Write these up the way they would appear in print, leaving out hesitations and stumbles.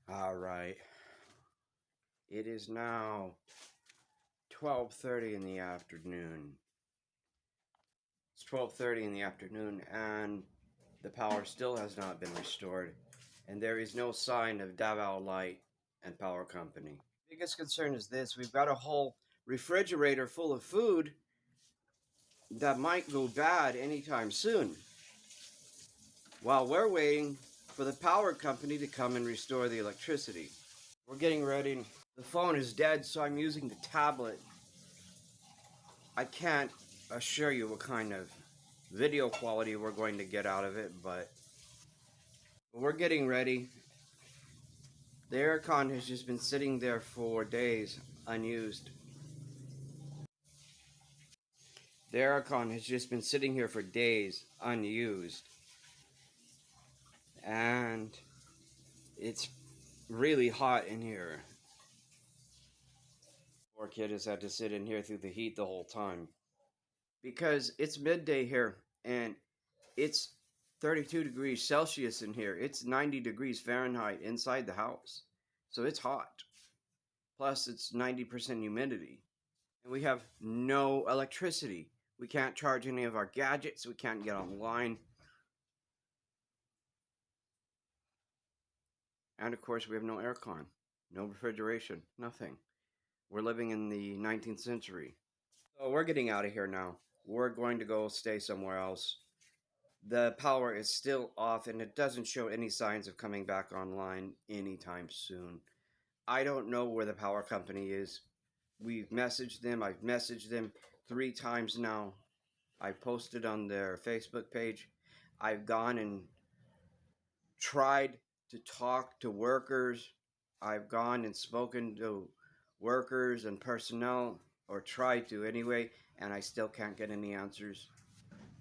All right. It is now 12:30 in the afternoon. It's 12:30 in the afternoon and the power still has not been restored and there is no sign of Davao Light and Power Company. Biggest concern is this: we've got a whole refrigerator full of food that might go bad anytime soon. While we're waiting for the power company to come and restore the electricity. We're getting ready. The phone is dead, so I'm using the tablet. I can't assure you what kind of video quality we're going to get out of it, but we're getting ready. The aircon has just been sitting there for days unused. The aircon has just been sitting here for days unused. And it's really hot in here. Poor kid has had to sit in here through the heat the whole time. Because it's midday here and it's 32 degrees Celsius in here. It's 90 degrees Fahrenheit inside the house. So it's hot. Plus it's 90% humidity. And we have no electricity. We can't charge any of our gadgets. We can't get online. And of course we have no aircon, no refrigeration, nothing. We're living in the 19th century. So we're getting out of here now. We're going to go stay somewhere else. The power is still off and it doesn't show any signs of coming back online anytime soon. I don't know where the power company is. We've messaged them. I've messaged them 3 times now. I posted on their Facebook page. I've gone and tried to talk to workers. I've gone and spoken to workers and personnel, or tried to anyway, and I still can't get any answers.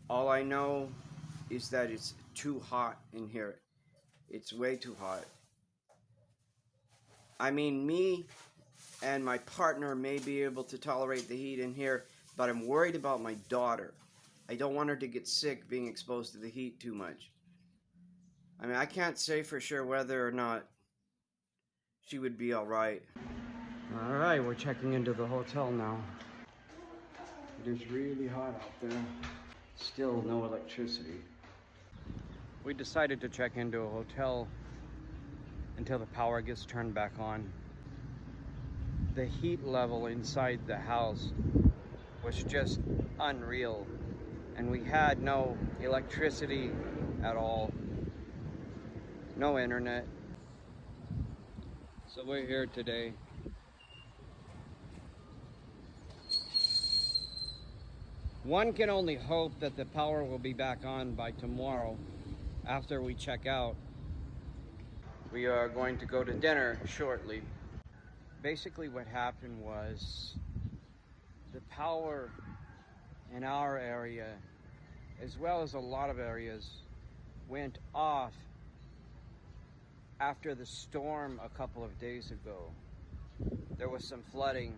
All I know is that it's too hot in here. It's way too hot. I mean, me and my partner may be able to tolerate the heat in here, but I'm worried about my daughter. I don't want her to get sick being exposed to the heat too much. I mean, I can't say for sure whether or not she would be alright. Alright, we're checking into the hotel now. It is really hot out there. Still no electricity. We decided to check into a hotel until the power gets turned back on. The heat level inside the house was just unreal, and we had no electricity at all, no internet. So we're here today. One can only hope that the power will be back on by tomorrow after we check out. We are going to go to dinner shortly. Basically what happened was the power in our area, as well as a lot of areas, went off after the storm a couple of days ago. There was some flooding.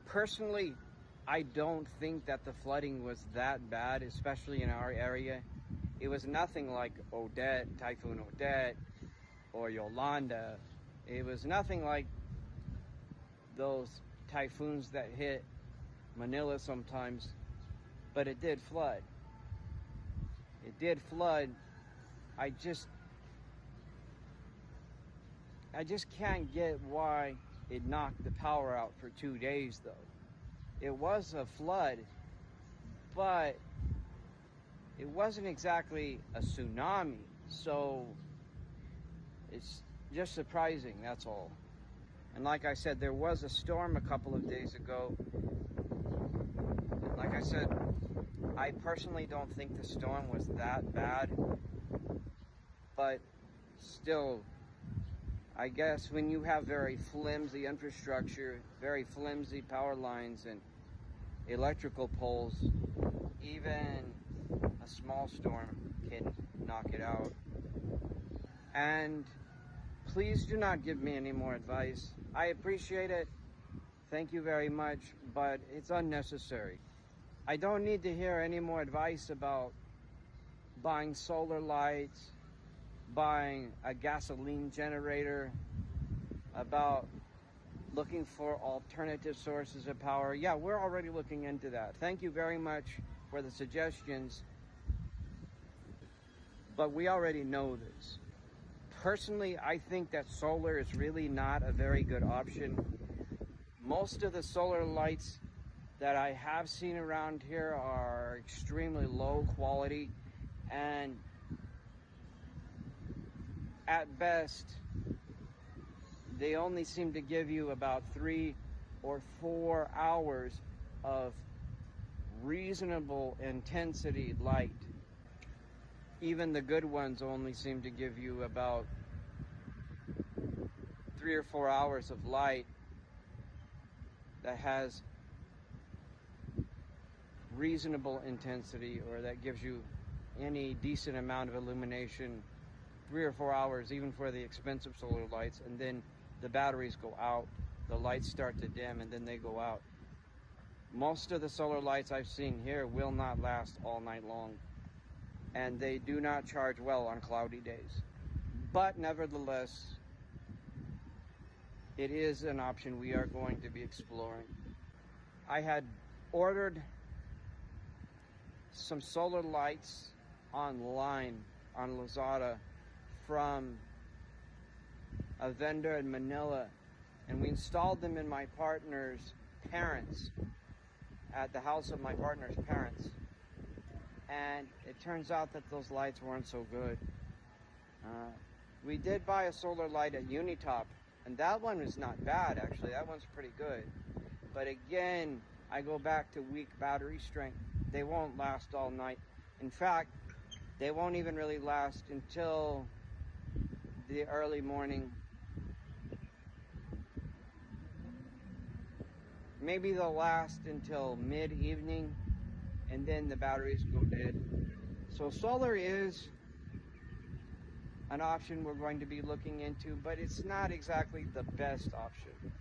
Personally, I don't think that the flooding was that bad, especially in our area. It was nothing like Odette, Typhoon Odette, or Yolanda. It was nothing like those typhoons that hit Manila sometimes, but it did flood. It did flood. I just can't get why it knocked the power out for 2 days though. It was a flood, but it wasn't exactly a tsunami, so it's just surprising, that's all. And like I said, there was a storm a couple of days ago. Like I said, I personally don't think the storm was that bad, but still, I guess when you have very flimsy infrastructure, very flimsy power lines and electrical poles, even a small storm can knock it out. And please do not give me any more advice. I appreciate it. Thank you very much, but it's unnecessary. I don't need to hear any more advice about buying solar lights, buying a gasoline generator, about looking for alternative sources of power, yeah, we're already looking into that. Thank you very much for the suggestions, but we already know this. Personally, I think that solar is really not a very good option. Most of the solar lights that I have seen around here are extremely low quality, and at best they only seem to give you about 3 or 4 hours of reasonable intensity light. Even the good ones only seem to give you about 3 or 4 hours of light that has reasonable intensity, or that gives you any decent amount of illumination. 3 or 4 hours even for the expensive solar lights, and then the batteries go out, the lights start to dim, and then they go out. Most of the solar lights I've seen here will not last all night long, and they do not charge well on cloudy days. But nevertheless, it is an option we are going to be exploring. I had ordered some solar lights online on Lazada from a vendor in Manila, and we installed them in my partner's parents, at the house of my partner's parents, and it turns out that those lights weren't so good. We did buy a solar light at Unitop, and that one was not bad actually. That one's pretty good, but again, I go back to weak battery strength. They won't last all night. In fact, they won't even really last until the early morning. Maybe they'll last until mid-evening, and then the batteries go dead. So solar is an option we're going to be looking into, but it's not exactly the best option.